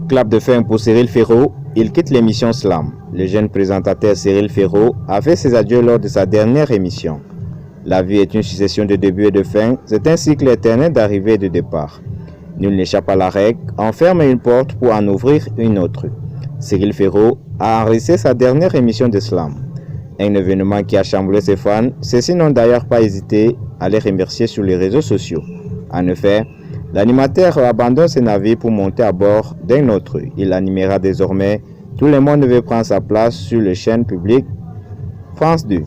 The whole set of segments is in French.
Clap de fin pour Cyril Ferraud, il quitte l'émission Slam. Le jeune présentateur Cyril Ferraud a fait ses adieux lors de sa dernière émission. La vie est une succession de débuts et de fins, c'est un cycle éternel d'arrivée et de départ. Nul n'échappe à la règle, on ferme une porte pour en ouvrir une autre. Cyril Ferraud a enregistré sa dernière émission de Slam. Un événement qui a chamboulé ses fans, ceux-ci n'ont d'ailleurs pas hésité à les remercier sur les réseaux sociaux. En effet, l'animateur abandonne ses navires pour monter à bord d'un autre. Il animera désormais Tout le monde veut prendre sa place sur les chaînes publiques France 2.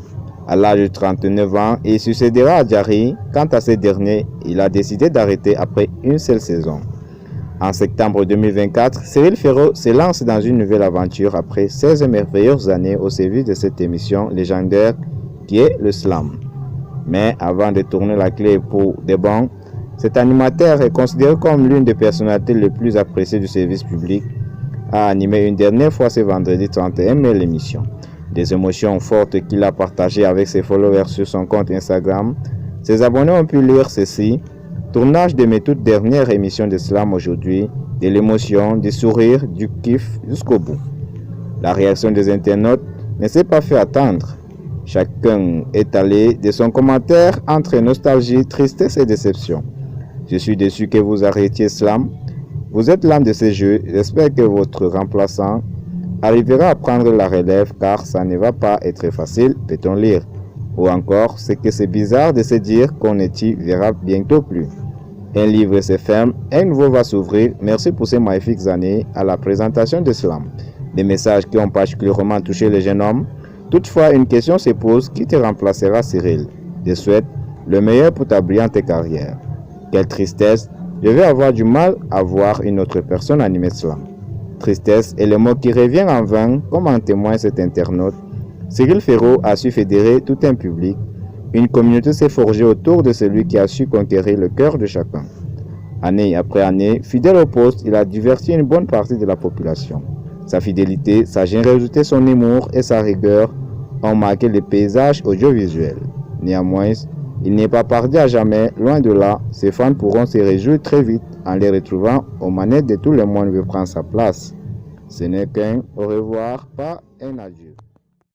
À l'âge de 39 ans, il succédera à Jarry. Quant à ce dernier, il a décidé d'arrêter après une seule saison. En septembre 2024, Cyril Ferraud se lance dans une nouvelle aventure après 16 merveilleuses années au service de cette émission légendaire qui est le Slam. Mais avant de tourner la clé pour des bons, cet animateur est considéré comme l'une des personnalités les plus appréciées du service public, a animé une dernière fois ce vendredi 31 mai l'émission. Des émotions fortes qu'il a partagées avec ses followers sur son compte Instagram. Ses abonnés ont pu lire ceci: tournage de mes toutes dernières émissions de Slam aujourd'hui, de l'émotion, du sourire, du kiff jusqu'au bout. La réaction des internautes ne s'est pas fait attendre. Chacun est allé de son commentaire entre nostalgie, tristesse et déception. Je suis déçu que vous arrêtiez Slam. Vous êtes l'âme de ce jeu. J'espère que votre remplaçant arrivera à prendre la relève car ça ne va pas être facile, peut-on lire. Ou encore, c'est que c'est bizarre de se dire qu'on ne t'y verra bientôt plus. Un livre se ferme, un nouveau va s'ouvrir. Merci pour ces magnifiques années à la présentation de Slam. Des messages qui ont particulièrement touché les jeunes hommes. Toutefois, une question se pose: qui te remplacera, Cyril? Je souhaite le meilleur pour ta brillante carrière. Quelle tristesse, je vais avoir du mal à voir une autre personne animer Slam. Tristesse est le mot qui revient en vain, comme en témoigne cet internaute. Cyril Ferraud a su fédérer tout un public. Une communauté s'est forgée autour de celui qui a su conquérir le cœur de chacun. Année après année, fidèle au poste, il a diverti une bonne partie de la population. Sa fidélité, sa générosité, son humour et sa rigueur ont marqué le paysage audiovisuel. Néanmoins, il n'est pas parti à jamais, loin de là. Ses fans pourront se réjouir très vite en les retrouvant aux manettes de Tout le monde veut prendre sa place. Ce n'est qu'un au revoir, pas un adieu.